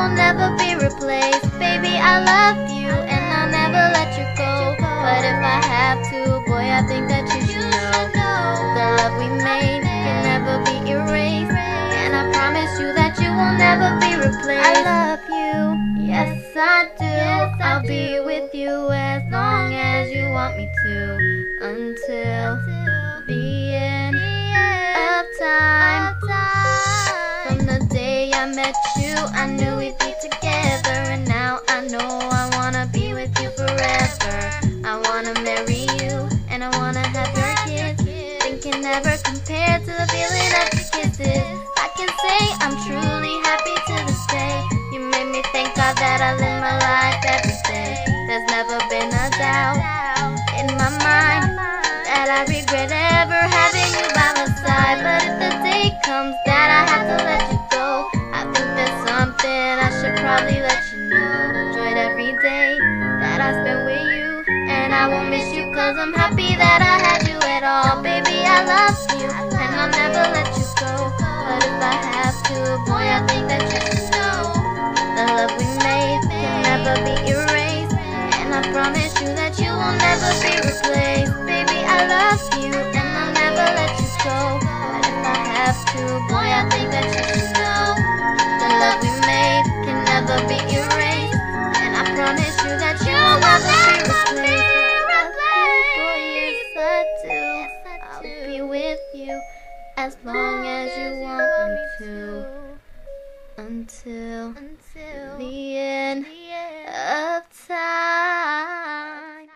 will never be replaced. Baby, I love you and I'll never let you go. But if I have to, boy, I think that you should know the love we made can never be erased. And I promise you that you will never be replaced. I love you, yes I do. I'll be with you as long as you want me to, until the end of time. From the day I met you, I knew we'd be together. And now I know I wanna be with you forever. I wanna marry you, and I wanna have your kids. Thinking never compared to the feeling of your kisses. I can say I'm truly happy to this day. You made me thank God that I live my life every day. There's never been a doubt in my mind that I regret ever having you by my side. But if the day comes that I have to let you go, I think there's something I should probably let you know. Enjoyed every day that I spent with you, and I won't miss you cause I'm happy that I had you at all. Baby, I love you and I'll never let you go. But if I have to, boy, I think that you should know the love we made can never be erased. And I promise you that you will never be replaced. Baby, I love you and I'll never let you go. But if I have to, boy, I think that you should know the love we made can never be erased. And I promise you that you will never be replaced. Boy, yes I do. I'll be with you as long as you want me to, until the end of time.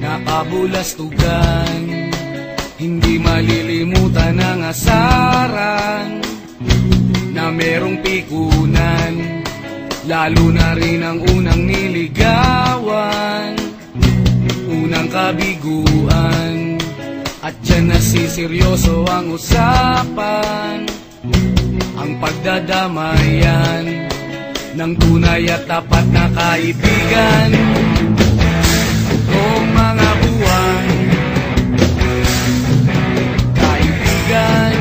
Nakabulastugan, hindi malilimutan ang asaran na merong pikunan, lalo na rin ang unang niligawan, unang kabiguan. At dyan nasiseryoso ang usapan, ang pagdadamayan ng tunay at tapat na kaibigan. Kung mga buwan, kaibigan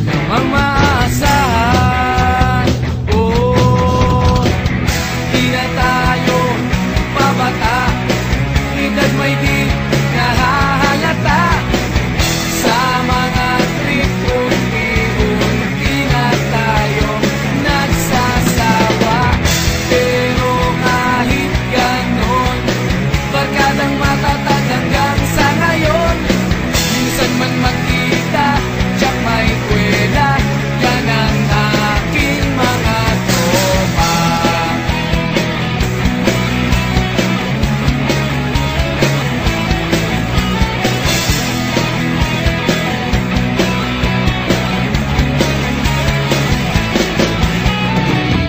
na mamaasahan. Oh, di na tayo pabata, edad may di nahahalata. Sa mga trip unti-unti na tayo nagsasawa. Pero kahit ganon, barkadang matatag hanggang sa ngayon. Minsan man magkita, tiyak may kwela, yan ang aking mga tropa.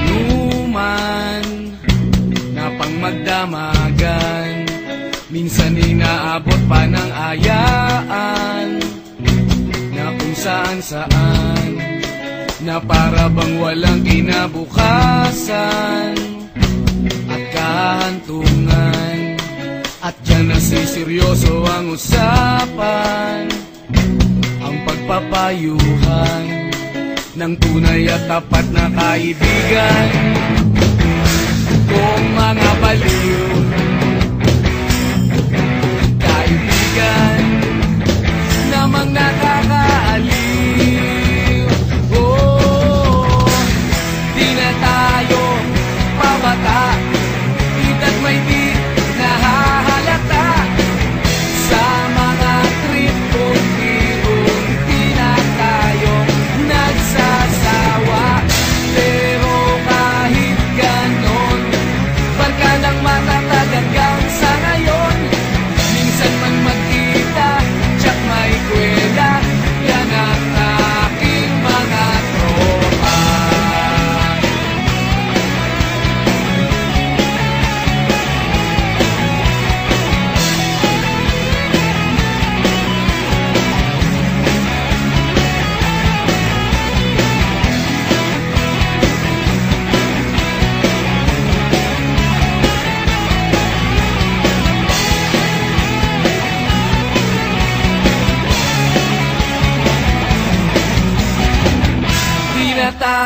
Inuman na pang magdamagan, minsan inaabot pa ng ayaan, na kung saan-saan, na para bang walang kinabukasan at kahantungan. At dyan nasiseryoso ang usapan, ang pagpapayuhan ng tunay at tapat na kaibigan. Kung mga baliw, kaibigan namang nakakaaliw. Oh, di na tayo pabata, edad may di nahahalata. Sa mga trip unti-unti na tayo nagsasawa. Pero kahit ganon, barkadang matatag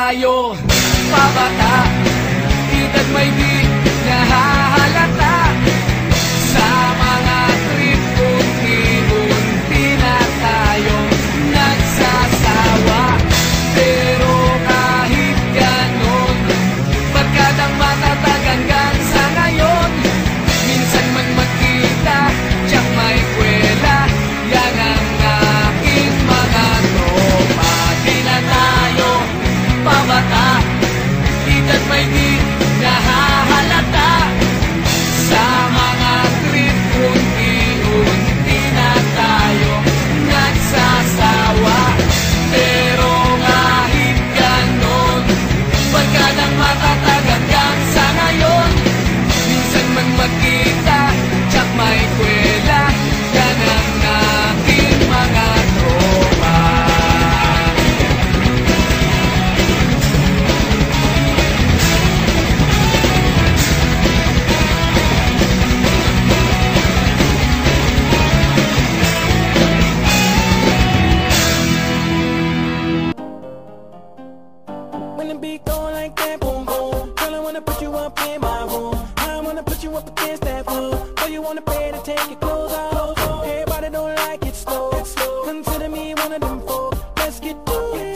tayo pabata, edad may di nahahalata. Sa mga trip unti-unti na tayong nagsasawa. Pero kahit ganon, barkadang matatag hanggang sa ngayon. Minsan man magkita, tiyak may kwela, yan ang aking mga tropa. Di na tayo pabata, edad may di nahahalata. Sa mga trip unti-unti na tayo nagsasawa. Pero kahit ganon, barkadang matatag hanggang sa ngayon. Minsan man magkita, tiyak may kwela, yan ang aking mga tropa. When the beat go like that, boom boom. Girl, I wanna put you up in my room. I wanna put you up against that room. Oh, you wanna pay to take your clothes off. Everybody don't like it slow. Consider me one of them folk. Let's get to it,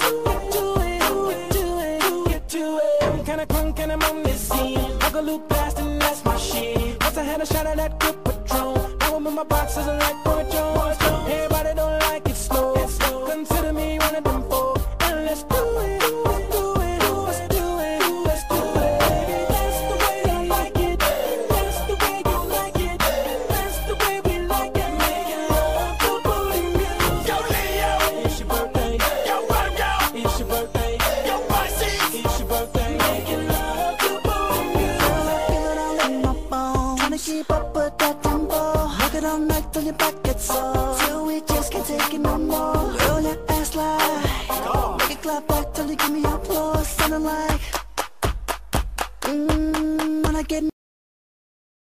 get to it. I'm kinda crunk and I'm on this scene. I go loop past and that's my shit. Once I had a shot of that good Patron. Now I'm in my boxes and like Boy Jones. Everybody don't like it slow. Consider me one of them folk. And let's do it. Keep up with that tempo. Work it all night till your back gets sore. Till we just can't take it no more. Roll your ass like, make it clap back till you give me applause. Sounding like, when I get